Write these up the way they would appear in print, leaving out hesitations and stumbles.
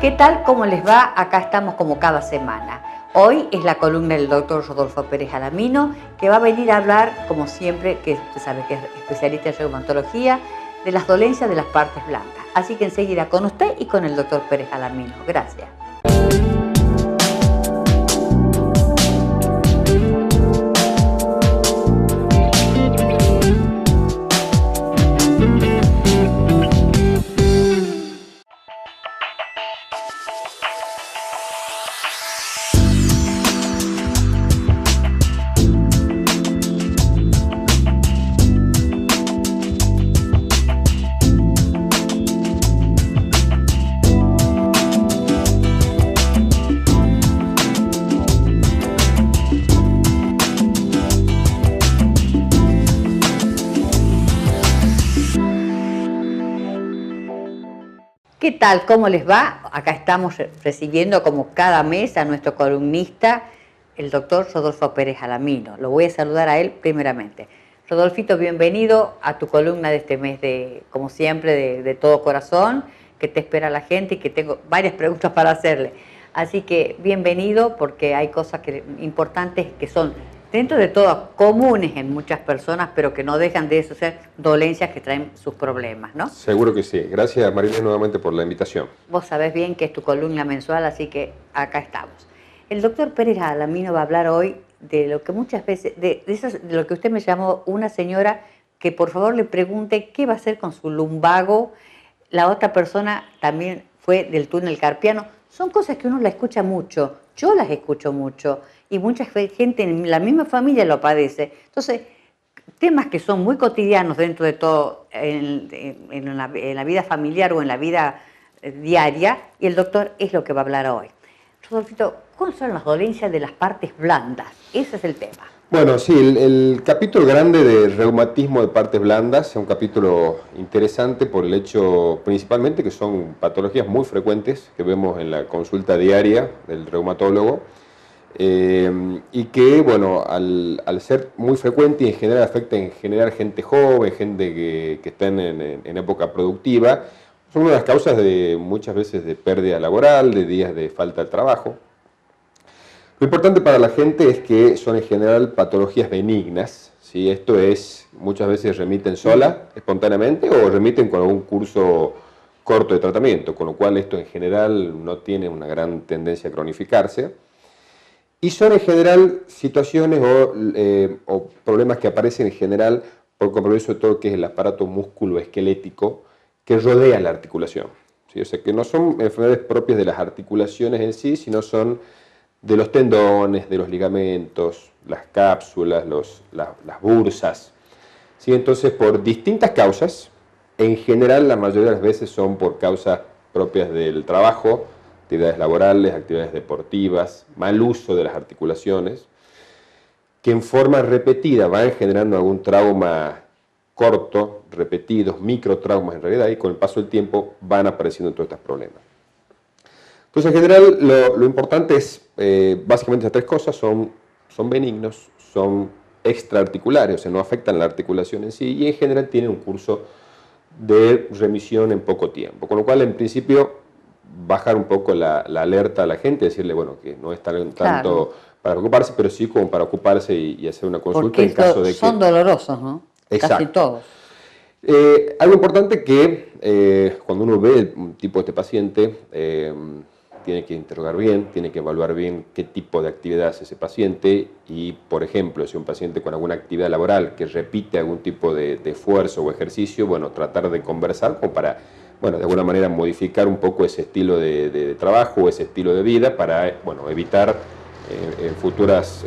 ¿Qué tal? ¿Cómo les va? Acá estamos como cada semana. Hoy es la columna del doctor Rodolfo Pérez Alamino, que va a venir a hablar, como siempre, que usted sabe que es especialista en reumatología, de las dolencias de las partes blancas. Así que enseguida con usted y con el doctor Pérez Alamino. Gracias. ¿Qué tal? ¿Cómo les va? Acá estamos recibiendo como cada mes a nuestro columnista, el doctor Rodolfo Pérez Alamino. Lo voy a saludar a él primeramente. Rodolfito, bienvenido a tu columna de este mes, como siempre, de todo corazón, que te espera la gente y que tengo varias preguntas para hacerle. Así que bienvenido, porque hay cosas importantes que son, dentro de todo, comunes en muchas personas, pero que no dejan de eso ser dolencias que traen sus problemas, ¿no? Seguro que sí. Gracias, Marilena, nuevamente por la invitación. Vos sabés bien que es tu columna mensual, así que acá estamos. El doctor Pérez Alamino va a hablar hoy de lo que muchas veces, de lo que usted me llamó una señora que por favor le pregunte qué va a hacer con su lumbago. La otra persona también fue del túnel carpiano. Son cosas que uno la escucha mucho, yo las escucho mucho, y mucha gente en la misma familia lo padece. Entonces, temas que son muy cotidianos dentro de todo, en la vida familiar o en la vida diaria, y el doctor es lo que va a hablar hoy. Rodolfito, ¿cuáles son las dolencias de las partes blandas? Ese es el tema. Bueno, sí, el capítulo grande de reumatismo de partes blandas es un capítulo interesante por el hecho principalmente que son patologías muy frecuentes que vemos en la consulta diaria del reumatólogo y que, bueno, al ser muy frecuente y en general afecta en general gente joven, gente que está en época productiva, son una de las causas de muchas veces de pérdida laboral, de días de falta de trabajo. Lo importante para la gente es que son en general patologías benignas, ¿sí? Esto es, muchas veces remiten sola, espontáneamente, o remiten con algún curso corto de tratamiento, con lo cual esto en general no tiene una gran tendencia a cronificarse. Y son en general situaciones o problemas que aparecen en general por compromiso de todo lo que es el aparato músculo-esquelético que rodea la articulación, ¿sí? O sea, que no son enfermedades propias de las articulaciones en sí, sino son de los tendones, de los ligamentos, las cápsulas, las bursas, ¿sí? Entonces, por distintas causas, en general la mayoría de las veces son por causas propias del trabajo, actividades laborales, actividades deportivas, mal uso de las articulaciones, que en forma repetida van generando algún trauma corto, repetidos, microtraumas en realidad, y con el paso del tiempo van apareciendo todos estos problemas. Entonces, en general, lo importante es, básicamente esas tres cosas son benignos, son extraarticulares, o sea, no afectan la articulación en sí, y en general tienen un curso de remisión en poco tiempo. Con lo cual, en principio, bajar un poco la alerta a la gente, decirle, bueno, que no es tanto Claro, para preocuparse, pero sí como para ocuparse y hacer una consulta porque en caso de que... son dolorosos, ¿no? Exacto. Casi todos. Algo importante que cuando uno ve un tipo de este paciente, tiene que interrogar bien, tiene que evaluar bien qué tipo de actividad hace ese paciente y, por ejemplo, si un paciente con alguna actividad laboral que repite algún tipo de esfuerzo o ejercicio, bueno, tratar de conversar como para, bueno, de alguna manera modificar un poco ese estilo de trabajo o ese estilo de vida para, bueno, evitar en futuros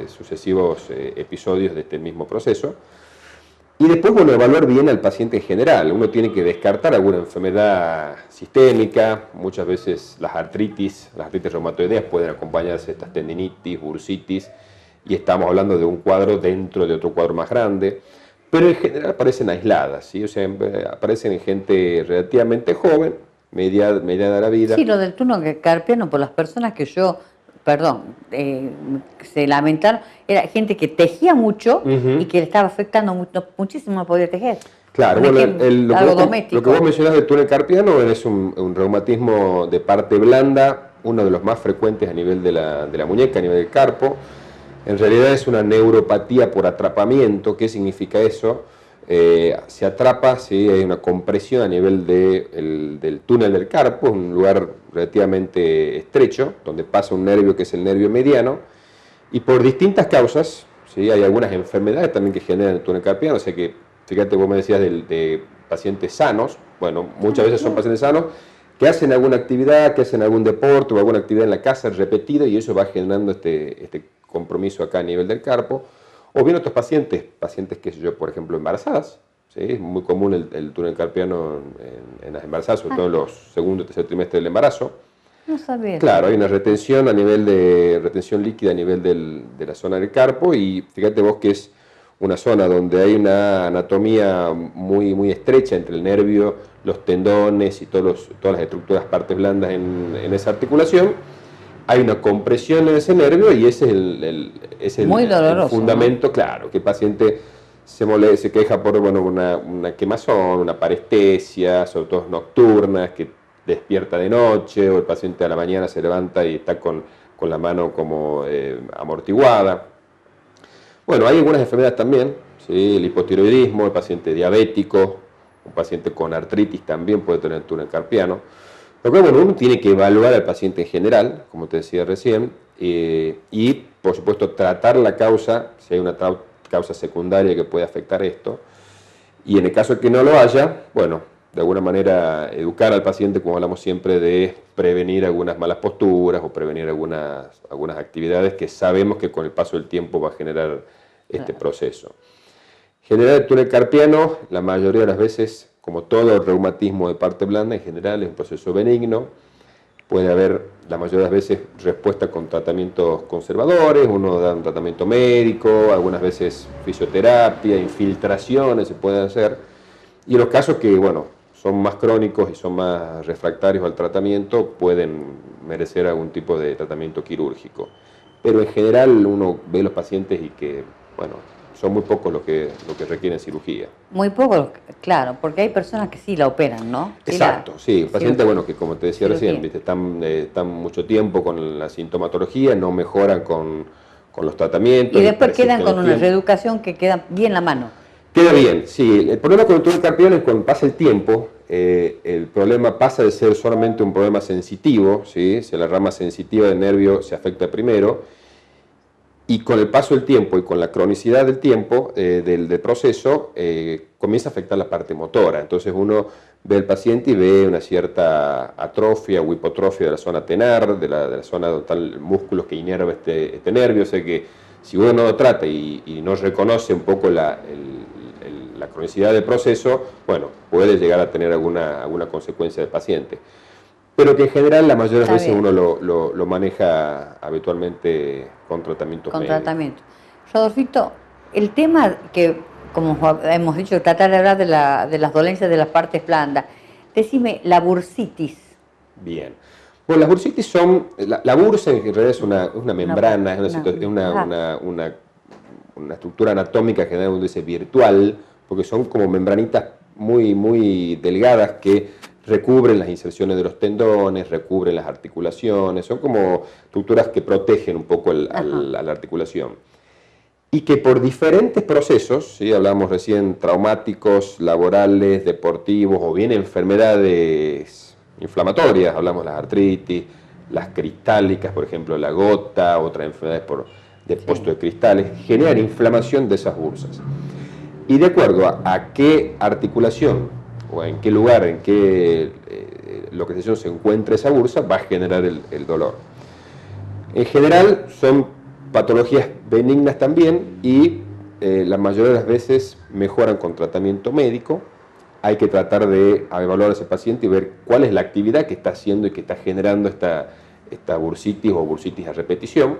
sucesivos episodios de este mismo proceso. Y después, bueno, evaluar bien al paciente en general. Uno tiene que descartar alguna enfermedad sistémica. Muchas veces las artritis reumatoideas pueden acompañarse de estas tendinitis, bursitis, y estamos hablando de un cuadro dentro de otro cuadro más grande. Pero en general aparecen aisladas, ¿sí? O sea, aparecen en gente relativamente joven, media de la vida. Sí, lo del túnel carpiano, por las personas que yo perdón, se lamentaron, era gente que tejía mucho y que le estaba afectando muchísimo, no podía tejer. Claro, Un bueno, ejemplo, algo doméstico. lo que vos mencionás del túnel carpiano es un reumatismo de parte blanda, uno de los más frecuentes a nivel de la muñeca, a nivel del carpo. En realidad es una neuropatía por atrapamiento. ¿Qué significa eso? Se atrapa, ¿sí? Hay una compresión a nivel del túnel del carpo, un lugar relativamente estrecho, donde pasa un nervio que es el nervio mediano, y por distintas causas, ¿sí? Hay algunas enfermedades también que generan el túnel carpiano, o sea que, fíjate, vos me decías de pacientes sanos, bueno, muchas veces son pacientes sanos, que hacen alguna actividad, que hacen algún deporte o alguna actividad en la casa repetida y eso va generando este compromiso acá a nivel del carpo. O bien otros pacientes, qué sé yo, por ejemplo, embarazadas, ¿sí? Es muy común el túnel carpiano en las embarazadas, sobre todo en los segundo y tercer trimestre del embarazo. No sabía. Claro, hay una retención a nivel de retención líquida a nivel de la zona del carpo y fíjate vos que es una zona donde hay una anatomía muy estrecha entre el nervio, los tendones y todas las estructuras, partes blandas en esa articulación. Hay una compresión en ese nervio y ese es el fundamento, ¿no? Claro, que el paciente se queja por una quemazón, una parestesia, sobre todo nocturnas, que despierta de noche, o el paciente a la mañana se levanta y está con la mano como amortiguada. Bueno, hay algunas enfermedades también, ¿sí? El hipotiroidismo, el paciente diabético, un paciente con artritis también puede tener túnel carpiano. Lo que bueno, uno tiene que evaluar al paciente en general, como te decía recién, y por supuesto tratar la causa, si hay una causa secundaria que puede afectar esto, y en el caso de que no lo haya, bueno, de alguna manera educar al paciente, como hablamos siempre, de prevenir algunas malas posturas o prevenir algunas actividades que sabemos que con el paso del tiempo va a generar este proceso. Generar el túnel carpiano, la mayoría de las veces, como todo el reumatismo de parte blanda, en general es un proceso benigno. Puede haber, la mayoría de las veces, respuesta con tratamientos conservadores, uno da un tratamiento médico, algunas veces fisioterapia, infiltraciones se pueden hacer. Y en los casos que, bueno, son más crónicos y son más refractarios al tratamiento, pueden merecer algún tipo de tratamiento quirúrgico. Pero en general uno ve los pacientes y que, bueno, son muy pocos los que requieren cirugía. Muy pocos, claro, porque hay personas que sí la operan, ¿no? Exacto, sí, pacientes, bueno, que como te decía recién, ¿viste? Están mucho tiempo con la sintomatología, no mejoran con los tratamientos. Y después quedan con una reeducación que queda bien la mano. Queda bien, sí. El problema con el túnel carpiano es cuando pasa el tiempo, el problema pasa de ser solamente un problema sensitivo, ¿sí? Si la rama sensitiva del nervio se afecta primero, y con el paso del tiempo y con la cronicidad del tiempo del proceso, comienza a afectar la parte motora. Entonces uno ve al paciente y ve una cierta atrofia o hipotrofia de la zona tenar, de la zona donde están los músculos que inerva este nervio. O sea que si uno no lo trata y no reconoce un poco la cronicidad del proceso, bueno, puede llegar a tener alguna consecuencia del paciente. Pero que en general la mayoría de las veces uno lo maneja habitualmente con tratamientos médicos. Con tratamiento. Rodolfito, el tema que, como hemos dicho, tratar de hablar de las dolencias de las partes blandas, decime, la bursitis. Bien. Bueno, las bursitis son, la bursa en realidad es una membrana, es una estructura anatómica en general, uno dice virtual, porque son como membranitas muy delgadas que recubren las inserciones de los tendones, recubren las articulaciones, son como estructuras que protegen un poco a la articulación. Y que por diferentes procesos, ¿sí? Hablábamos recién traumáticos, laborales, deportivos o bien enfermedades inflamatorias, hablamos de las artritis, las cristálicas, por ejemplo, la gota, otras enfermedades por depósito de cristales, generan inflamación de esas bursas. Y de acuerdo a qué articulación o en qué lugar, en qué localización se encuentra esa bursa, va a generar el dolor. En general son patologías benignas también y la mayoría de las veces mejoran con tratamiento médico. Hay que tratar de evaluar a ese paciente y ver cuál es la actividad que está haciendo y que está generando esta bursitis o bursitis a repetición.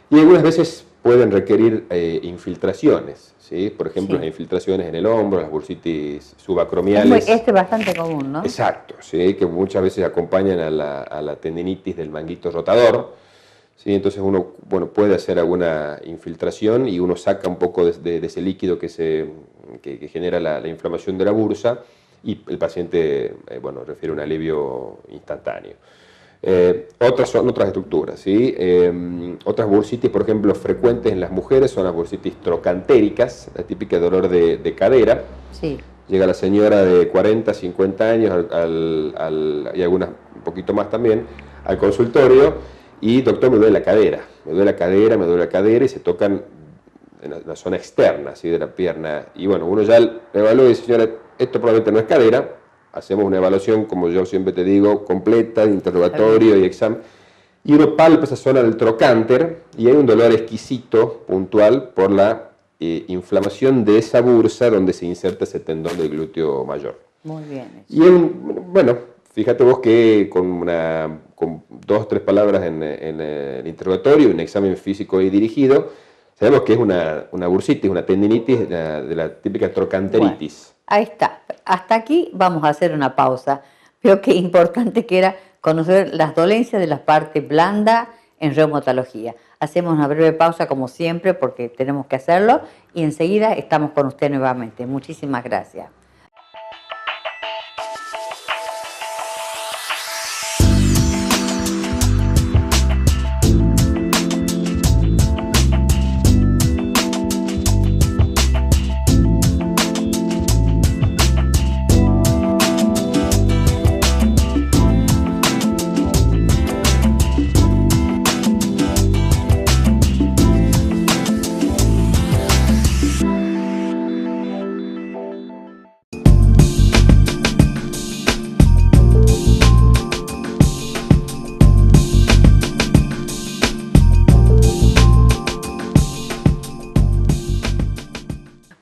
Y algunas veces pueden requerir infiltraciones, ¿sí? Por ejemplo, las infiltraciones en el hombro, las bursitis subacromiales. Este es bastante común, ¿no? Exacto, ¿sí? Que muchas veces acompañan a la tendinitis del manguito rotador. ¿sí? Entonces uno, bueno, puede hacer alguna infiltración y uno saca un poco de ese líquido que genera la inflamación de la bursa y el paciente, bueno, refiere un alivio instantáneo. Otras son otras estructuras, ¿sí? Otras bursitis, por ejemplo, frecuentes en las mujeres son las bursitis trocantéricas, la típica dolor de cadera. Sí. Llega la señora de 40, 50 años y algunas un poquito más también al consultorio y doctor, me duele la cadera, me duele la cadera, me duele la cadera y se tocan en la zona externa, ¿sí? De la pierna. Y bueno, uno ya evalúa y dice, señora, esto probablemente no es cadera. Hacemos una evaluación, como yo siempre te digo, completa, de interrogatorio y examen. Y uno palpa esa zona del trocánter y hay un dolor exquisito, puntual, por la inflamación de esa bursa donde se inserta ese tendón del glúteo mayor. Muy bien. Y bueno, fíjate vos que con 2 o 3 palabras en el interrogatorio, un examen físico y dirigido, sabemos que es una bursitis, una tendinitis de la típica trocanteritis. Bueno, ahí está. Hasta aquí vamos a hacer una pausa. Veo que importante que era conocer las dolencias de la parte blanda en reumatología. Hacemos una breve pausa como siempre porque tenemos que hacerlo y enseguida estamos con usted nuevamente. Muchísimas gracias.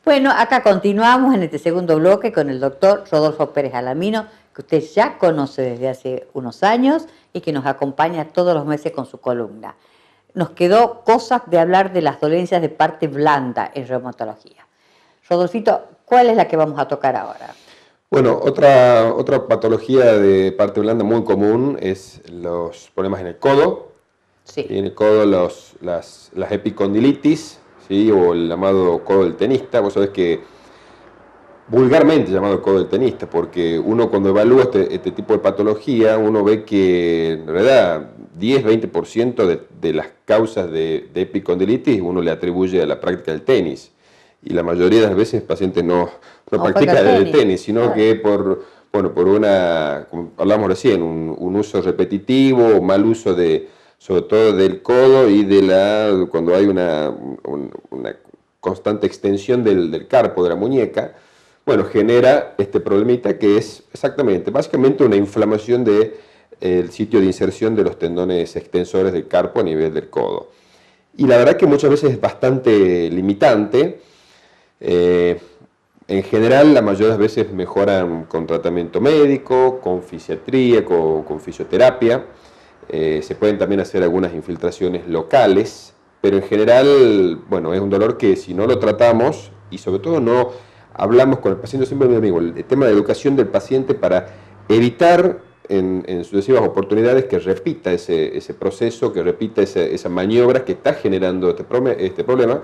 Bueno, acá continuamos en este segundo bloque con el doctor Rodolfo Pérez Alamino, que usted ya conoce desde hace unos años y que nos acompaña todos los meses con su columna. Nos quedó cosas de hablar de las dolencias de parte blanda en reumatología. Rodolfito, ¿cuál es la que vamos a tocar ahora? Bueno, otra patología de parte blanda muy común es los problemas en el codo. Sí. En el codo las epicondilitis, ¿sí? O el llamado codo del tenista. Vos sabés que vulgarmente llamado codo del tenista, porque uno cuando evalúa este tipo de patología, uno ve que en realidad 10-20% de las causas de epicondilitis uno le atribuye a la práctica del tenis. Y la mayoría de las veces el paciente no practica el tenis, sino que por una, como hablamos recién, un uso repetitivo, mal uso sobre todo del codo y cuando hay una constante extensión del carpo de la muñeca, bueno, genera este problemita que es básicamente una inflamación del sitio de inserción de los tendones extensores del carpo a nivel del codo. Y la verdad que muchas veces es bastante limitante. En general, la mayoría de las veces mejoran con tratamiento médico, con fisiatría, con fisioterapia. Se pueden también hacer algunas infiltraciones locales, pero en general, bueno, es un dolor que si no lo tratamos y sobre todo no hablamos con el paciente, siempre mi amigo, el tema de educación del paciente para evitar en sucesivas oportunidades que repita ese proceso, que repita esa maniobra que está generando este problema.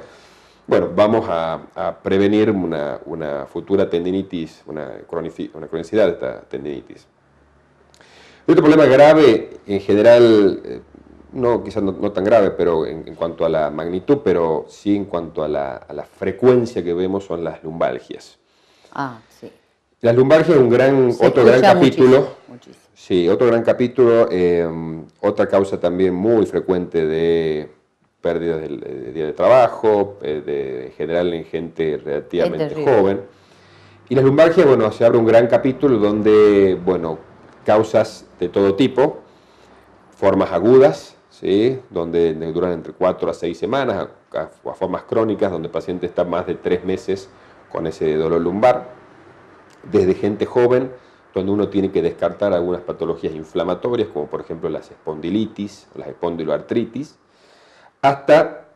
Bueno, vamos a prevenir una futura tendinitis, una cronicidad de esta tendinitis. Otro problema grave, en general, quizás no tan grave, pero en cuanto a la magnitud, pero sí en cuanto a la frecuencia que vemos, son las lumbalgias. Ah, sí. Las lumbalgias es otro gran capítulo. Muchísimo. Sí, otro gran capítulo. Otra causa también muy frecuente de pérdidas de día de trabajo, en general en gente relativamente joven. Y las lumbalgias, bueno, se abre un gran capítulo donde, bueno, causas de todo tipo, formas agudas, ¿sí? Donde duran entre 4 a 6 semanas, a formas crónicas, donde el paciente está más de 3 meses con ese dolor lumbar, desde gente joven, donde uno tiene que descartar algunas patologías inflamatorias, como por ejemplo las espondilitis, las espondiloartritis, hasta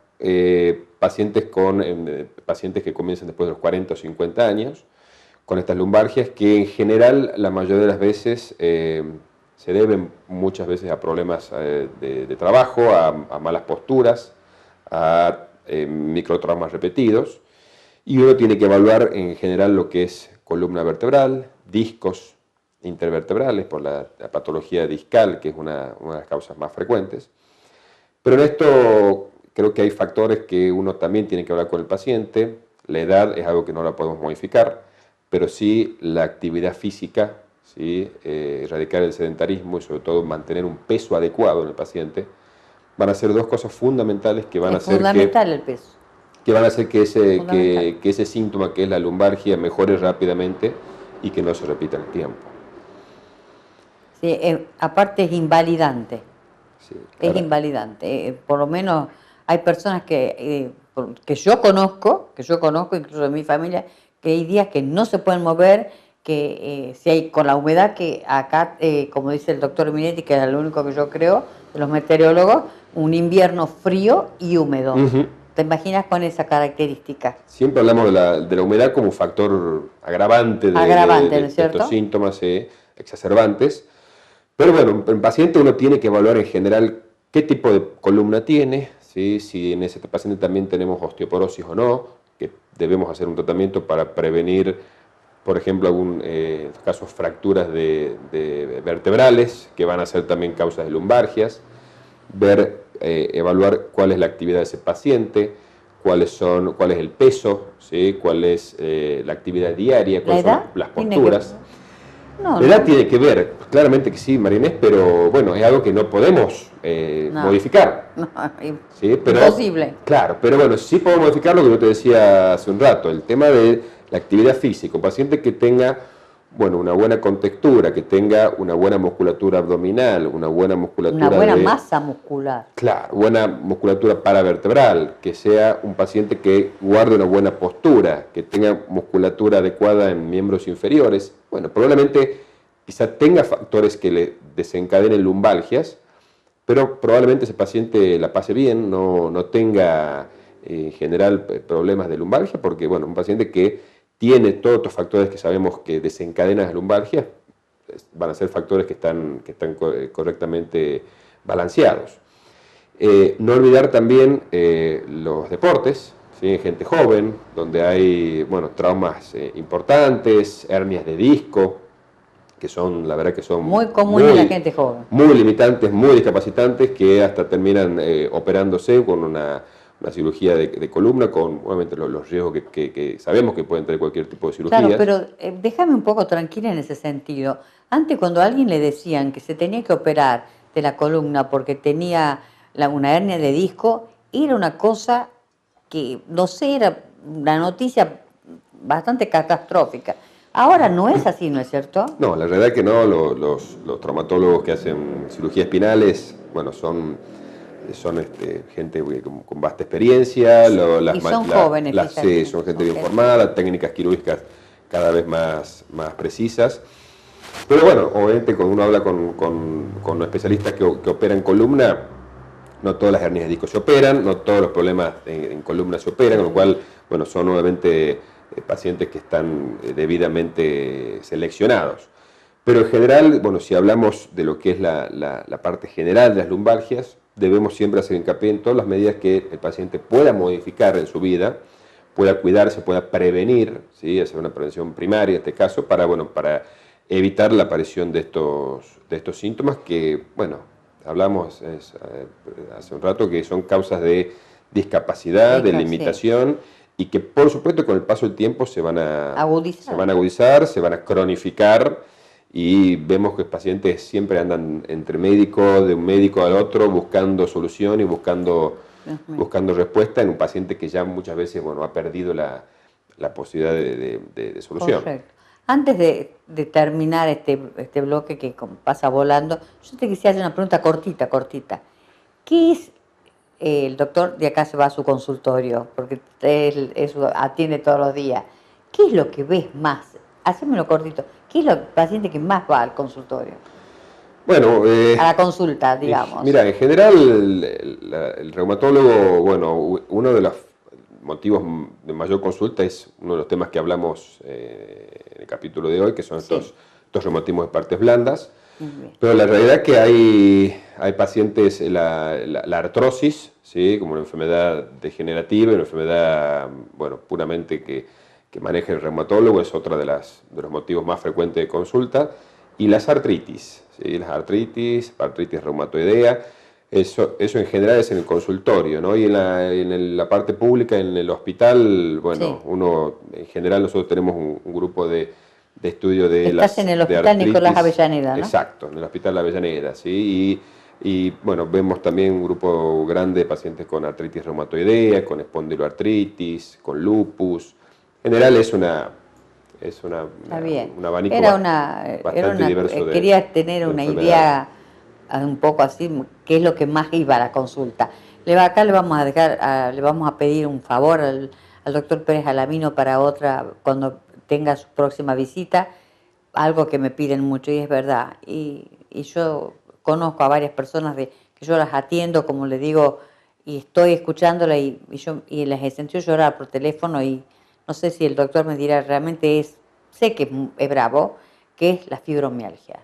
pacientes que comienzan después de los 40 o 50 años, con estas lumbalgias que en general la mayoría de las veces se deben muchas veces a problemas de trabajo, a malas posturas, a microtraumas repetidos, y uno tiene que evaluar en general lo que es columna vertebral, discos intervertebrales por la patología discal, que es una de las causas más frecuentes. Pero en esto creo que hay factores que uno también tiene que hablar con el paciente. La edad es algo que no la podemos modificar, pero sí la actividad física, ¿sí? Erradicar el sedentarismo y sobre todo mantener un peso adecuado en el paciente, van a ser dos cosas fundamentales que van a hacer fundamental el peso. Que van a hacer que ese síntoma que es la lumbalgia mejore rápidamente y que no se repita en el tiempo. Sí, aparte es invalidante. Sí, es claro. invalidante. Por lo menos hay personas que yo conozco, incluso de mi familia, que hay días que no se pueden mover, que si hay con la humedad que acá, como dice el doctor Minetti, que es lo único que yo creo, de los meteorólogos, un invierno frío y húmedo. Uh-huh. ¿Te imaginas con esa característica? Siempre hablamos de la humedad como factor agravante de estos síntomas exacerbantes. Pero bueno, en paciente uno tiene que evaluar en general qué tipo de columna tiene, ¿sí? Si en ese paciente también tenemos osteoporosis o no, que debemos hacer un tratamiento para prevenir, por ejemplo, casos fracturas de vertebrales, que van a ser también causas de lumbalgias, evaluar cuál es la actividad de ese paciente, cuál es el peso, ¿sí? Cuál es la actividad diaria, cuáles son las posturas. La edad tiene que ver, claramente que sí, María Inés, pero bueno, es algo que no podemos modificar. No, ¿sí? imposible. Claro, pero bueno, sí podemos modificar lo que yo te decía hace un rato, el tema de la actividad física. Un paciente que tenga, bueno, una buena contextura, que tenga una buena musculatura abdominal, una buena masa muscular. Claro, buena musculatura paravertebral, que sea un paciente que guarde una buena postura, que tenga musculatura adecuada en miembros inferiores. Bueno, probablemente quizá tenga factores que le desencadenen lumbalgias, pero probablemente ese paciente la pase bien, no tenga en general problemas de lumbalgia, porque bueno, un paciente que tiene todos estos factores que sabemos que desencadenan las lumbalgias, van a ser factores que están correctamente balanceados. No olvidar también los deportes, ¿sí? En gente joven, donde hay traumas importantes, hernias de disco, que son, la verdad que son muy comunes en la gente joven. Muy limitantes, muy discapacitantes, que hasta terminan operándose con una cirugía de columna, con obviamente los riesgos que sabemos que pueden tener cualquier tipo de cirugía. Claro, pero déjame un poco tranquila en ese sentido. Antes, cuando a alguien le decían que se tenía que operar de la columna porque tenía una hernia de disco, era una cosa que, no sé, era una noticia bastante catastrófica. Ahora no es así, ¿no es cierto? No, la verdad que no. Los traumatólogos que hacen cirugías espinales, bueno, son gente con vasta experiencia. Sí, y son jóvenes. Sí, son gente bien formada, técnicas quirúrgicas cada vez más precisas. Pero bueno, obviamente cuando uno habla con los especialistas que operan columna, no todas las hernias de disco se operan, no todos los problemas en columna se operan, con lo cual, bueno, son nuevamente pacientes que están debidamente seleccionados. Pero en general, bueno, si hablamos de lo que es la parte general de las lumbalgias, debemos siempre hacer hincapié en todas las medidas que el paciente pueda modificar en su vida, pueda cuidarse, pueda prevenir, ¿sí? Hacer una prevención primaria en este caso, para evitar la aparición de estos síntomas que, bueno, hablamos hace un rato que son causas de discapacidad, de limitación, y que por supuesto con el paso del tiempo se van a agudizar, se van a cronificar, y vemos que los pacientes siempre andan entre médicos, de un médico al otro, buscando solución y buscando respuesta en un paciente que ya muchas veces ha perdido la posibilidad de solución. Correcto. Antes de terminar este bloque que pasa volando, yo te quisiera hacer una pregunta cortita. ¿Qué es el doctor de acá se va a su consultorio? Porque eso atiende todos los días. ¿Qué es lo que ves más? Hacémelo cortito. ¿Qué es el paciente que más va al consultorio? Bueno, a la consulta, digamos. Mira, en general el reumatólogo, uno de los motivos de mayor consulta es uno de los temas que hablamos en el capítulo de hoy, que son estos reumatismos de partes blandas. Muy bien. Pero la realidad es que hay pacientes, la artrosis, ¿sí? Como una enfermedad degenerativa, una enfermedad, bueno, puramente que maneja el reumatólogo, es otra de los motivos más frecuentes de consulta, y las artritis, ¿sí? Las artritis reumatoidea, eso en general es en el consultorio, ¿no? Y en la parte pública, en el hospital, bueno, Sí. En general nosotros tenemos un grupo de estudio Estás en el de hospital Nicolás artritis. Avellaneda, ¿no? Exacto, en el Hospital Avellaneda, ¿sí? Y, bueno, vemos también un grupo grande de pacientes con artritis reumatoidea, con espondiloartritis, con lupus. En general Está bien. un abanico Era bastante una, diverso quería tener de una enfermedades. idea un poco así, qué es lo que más iba a la consulta. Acá le vamos a dejar, le vamos a pedir un favor al doctor Pérez Alamino para otra, cuando tenga su próxima visita, algo que me piden mucho y es verdad. Y yo conozco a varias personas que yo las atiendo, como le digo, y estoy escuchándola y les he sentido llorar por teléfono y no sé si el doctor me dirá realmente sé que es bravo, que es la fibromialgia.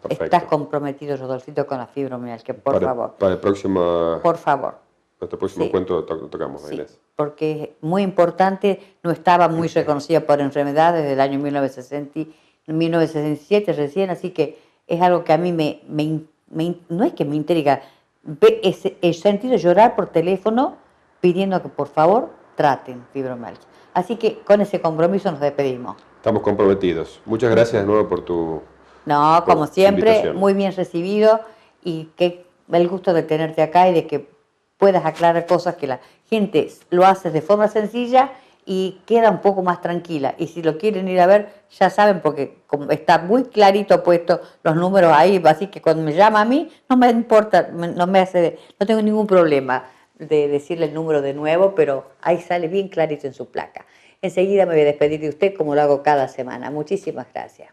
Estás Perfecto. comprometido, Rodolfito, con la fibromialgia, por favor. Para el próximo, Por favor. nuestro próximo Sí, encuentro tocamos, sí, Inés. porque es muy importante, no estaba muy reconocida por enfermedad desde el año 1967 recién, así que es algo que a mí no es que me intriga, he sentido llorar por teléfono pidiendo que por favor traten fibromialgia. Así que con ese compromiso nos despedimos. Estamos comprometidos. Muchas gracias de nuevo No, por como tu siempre, invitación. muy bien recibido y que el gusto de tenerte acá y de que puedas aclarar cosas que la gente lo hace de forma sencilla y queda un poco más tranquila. Y si lo quieren ir a ver, ya saben, porque como está muy clarito puesto los números ahí, así que cuando me llama a mí, no me importa, no tengo ningún problema de decirle el número de nuevo, pero ahí sale bien clarito en su placa. Enseguida me voy a despedir de usted como lo hago cada semana. Muchísimas gracias.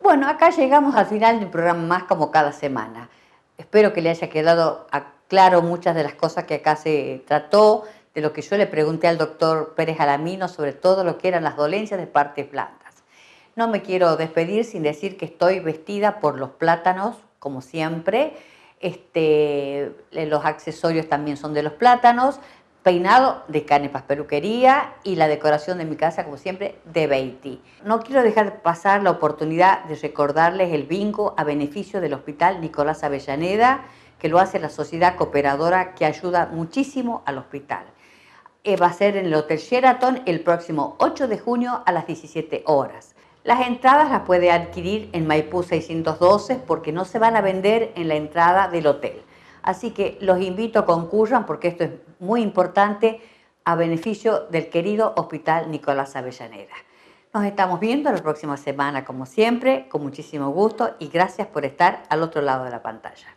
Bueno, acá llegamos al final del programa más como cada semana. Espero que le haya quedado claro muchas de las cosas que acá se trató, de lo que yo le pregunté al doctor Pérez Alamino sobre todo lo que eran las dolencias de partes blandas. No me quiero despedir sin decir que estoy vestida por los plátanos, como siempre. Los accesorios también son de los plátanos, peinado de Canepas Peluquería y la decoración de mi casa, como siempre, de Beatty. No quiero dejar pasar la oportunidad de recordarles el bingo a beneficio del Hospital Nicolás Avellaneda, que lo hace la sociedad cooperadora que ayuda muchísimo al hospital. Va a ser en el Hotel Sheraton el próximo 8 de junio a las 17 horas. Las entradas las puede adquirir en Maipú 612 porque no se van a vender en la entrada del hotel. Así que los invito a concurran porque esto es muy importante a beneficio del querido Hospital Nicolás Avellaneda. Nos estamos viendo la próxima semana como siempre, con muchísimo gusto y gracias por estar al otro lado de la pantalla.